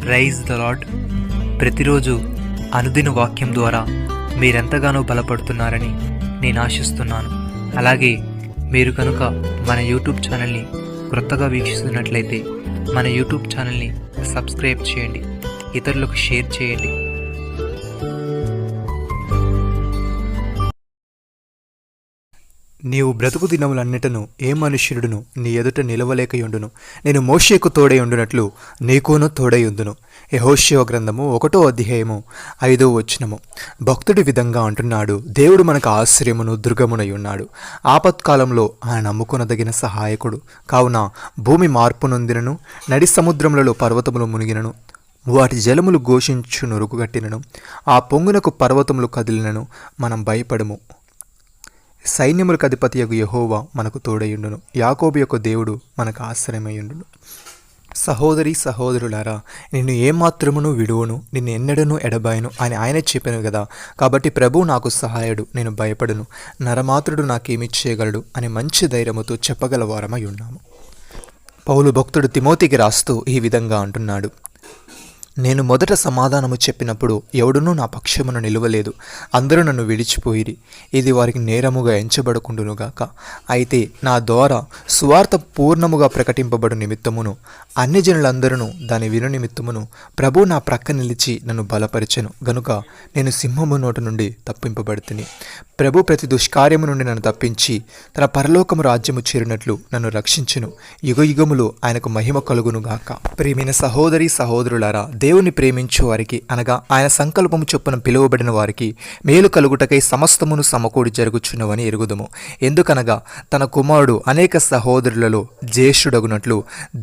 Praise the lord. ప్రతిరోజు అనుదిన వాక్యం ద్వారా మీరెంతగానో బలపడుతున్నారని నేను ఆశిస్తున్నాను. అలాగే మీరు కనుక మన యూట్యూబ్ ఛానల్ని క్రొత్తగా వీక్షిస్తున్నట్లయితే మన యూట్యూబ్ ఛానల్ని సబ్స్క్రైబ్ చేయండి, ఇతరులకు షేర్ చేయండి. నీవు బ్రతుకు దినములన్నిటను ఏ మనుష్యుడును నీ ఎదుట నిలవలేకయుండును. నేను మోషేకు తోడై ఉండునట్లు నీకును తోడై ఉందును. యెహోషువ గ్రంథము 1వ అధ్యాయము 5వ వచనము. భక్తుడి విధంగా అంటున్నాడు, దేవుడు మనకు ఆశ్రయమును దుర్గమునై ఉన్నాడు, ఆపత్కాలంలో ఆయన నమ్ముకొనదగిన సహాయకుడు. కావున భూమి మార్పు నొందినను, నడి సముద్రములలో పర్వతములు మునిగినను, వాటి జలములు ఘోషించు నురుగుగట్టినను, ఆ పొంగునకు పర్వతములు కదిలినను మనం భయపడము. సైన్యములకు అధిపతియగు యెహోవా మనకు తోడయుండును. యాకోబు యొక్క దేవుడు మనకు ఆశ్రయమయ్యుండును. సహోదరి సహోదరులారా, నిన్ను ఏమాత్రమును విడువను, నిన్ను ఎన్నడను ఎడబాయను అని ఆయన చెప్పాను కదా. కాబట్టి ప్రభువు నాకు సహాయుడు, నేను భయపడను, నరమాత్రుడు నాకేమి చేయగలడు అని మంచి ధైర్యముతో చెప్పగల వారమై ఉన్నాము. పౌలు భక్తుడు తిమోతికి రాస్తూ ఈ విధంగా అంటున్నాడు, నేను మొదట సమాధానము చెప్పినప్పుడు ఎవడునూ నా పక్షమును నిలువలేదు, అందరూ నన్ను విడిచిపోయిరి. ఇది వారికి నేరముగా ఎంచబడకుండునుగాక. అయితే నా ద్వారా సువార్త పూర్ణముగా ప్రకటింపబడు నిమిత్తమును అన్యజనులందరూ దాని విను నిమిత్తమును ప్రభు నా ప్రక్క నిలిచి నన్ను బలపరిచెను గనుక నేను సింహము నోటి నుండి తప్పింపబడితిని. ప్రభు ప్రతి దుష్కార్యము నుండి నన్ను తప్పించి తన పరలోకము రాజ్యము చేరినట్లు నన్ను రక్షించెను. యుగయుగములు ఆయనకు మహిమ కలుగునుగాక. ప్రియమైన సహోదరి సహోదరులారా, దేవుని ప్రేమించు వారికి అనగా ఆయన సంకల్పము చొప్పున పిలువబడిన వారికి మేలు కలుగుటకై సమస్తమును సమకూడి జరుగుచున్నవని ఎరుగుదుము. ఎందుకనగా తన కుమారుడు అనేక సహోదరులలో జ్యేష్ఠుడగునట్లు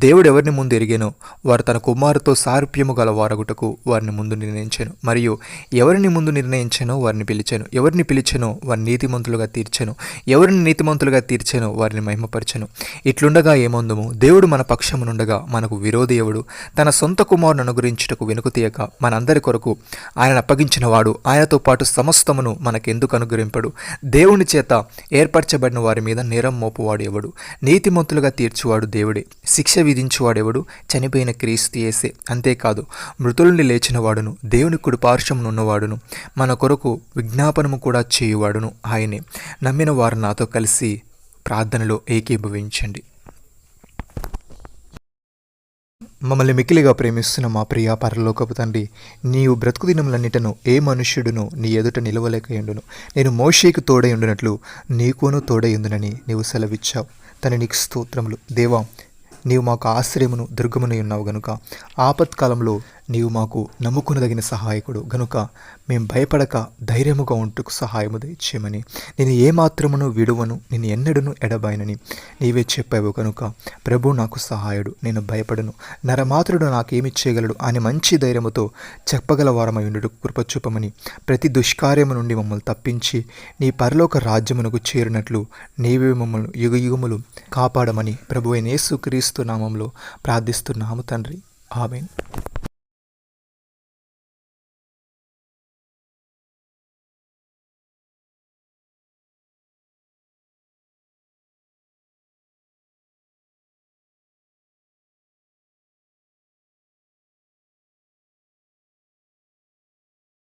దేవుడు ఎవరిని ముందు ఎరిగెనో వారు తన కుమారుతో సారూప్యము గల వారగుటకు వారిని ముందు నిర్ణయించెను. మరియు ఎవరిని ముందు నిర్ణయించెనో వారిని పిలిచెను, ఎవరిని పిలిచెనో వారిని నీతిమంతులుగా తీర్చెను, ఎవరిని నీతిమంతులుగా తీర్చెనో వారిని మహిమపరచెను. ఇట్లుండగా ఏమొందుము, దేవుడు మన పక్షమునుండగా మనకు విరోధి ఎవడు? తన సొంత కుమారుని అనుగ్రహించుటకు వెనుక తీయక మనందరి కొరకు ఆయన అప్పగించిన వాడు ఆయనతో పాటు సమస్తమును మనకెందుకు అనుగ్రహింపడు? దేవుని చేత ఏర్పరచబడిన వారి మీద నేరం మోపువాడు ఎవడు? నీతిమంతులుగా తీర్చువాడు దేవుడే. శిక్ష విధించువాడెవడు? చనిపోయిన క్రీస్తు యేసే. అంతేకాదు, మృతుల నుండి లేచిన వాడును, దేవుని కుడి పార్శ్వమున ఉన్నవాడును, మన కొరకు విజ్ఞాపనము కూడా చేయువాడును ఆయనే. నమ్మిన వారు నాతో కలిసి ప్రార్థనలో ఏకీభవించండి. మమ్మల్ని మిక్కిలిగా ప్రేమిస్తున్న మా ప్రియ పరలోకపు తండ్రి, నీవు బ్రతుకు దినములన్నిటను ఏ మనుష్యుడును నీ ఎదుట నిలవలేకయుండును. నేను మోషేకు తోడై ఉండునట్లు నీకును తోడై ఉండునని నీవు సెలవిచ్చావు. తన నీకు స్తోత్రములు. దేవా, నీవు మాకు ఆశ్రయమును దుర్గమునై ఉన్నావు గనుక, ఆపత్కాలంలో నీవు మాకు నమ్ముకునదగిన సహాయకుడు గనుక మేము భయపడక ధైర్యముగా ఉంటుకు సహాయము దయచేయమని, నేను ఏమాత్రమును విడువను, నేను ఎన్నడను ఎడబాయనని నీవే చెప్పావు కనుక ప్రభు నాకు సహాయుడు, నేను భయపడను, నరమాత్రుడు నాకేమి చేయగలడు అని మంచి ధైర్యముతో చెప్పగల వారమై ఉండుటకు కృపచూపమని, ప్రతి దుష్కార్యము నుండి మమ్మల్ని తప్పించి నీ పరలోక రాజ్యమునకు చేరినట్లు నీవే మమ్మల్ని యుగయుగములు కాపాడమని ప్రభువైన యేసుక్రీస్తు నామములో ప్రార్థిస్తున్నాము తండ్రి. ఆమేన్.